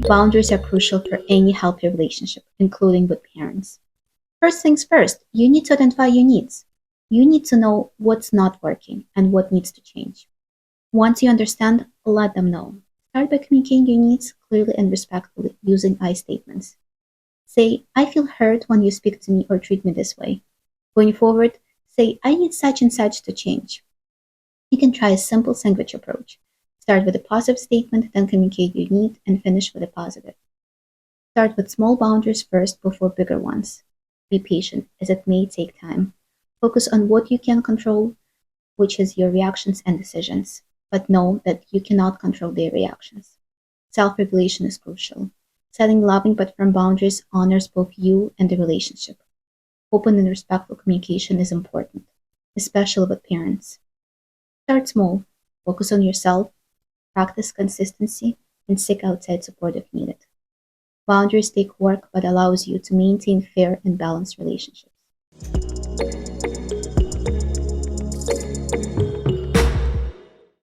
Boundaries are crucial for any healthy relationship, including with parents. First things first, you need to identify your needs. You need to know what's not working and what needs to change. Once you understand, let them know. Start by communicating your needs clearly and respectfully using I statements. Say, I feel hurt when you speak to me or treat me this way. Going forward, say, I need such and such to change. You can try a simple sandwich approach. Start with a positive statement, then communicate your need, and finish with a positive. Start with small boundaries first before bigger ones. Be patient, as it may take time. Focus on what you can control, which is your reactions and decisions, but know that you cannot control their reactions. Self-regulation is crucial. Setting loving but firm boundaries honors both you and the relationship. Open and respectful communication is important, especially with parents. Start small, focus on yourself, practice consistency, and seek outside support if needed. Boundaries take work but allows you to maintain fair and balanced relationships.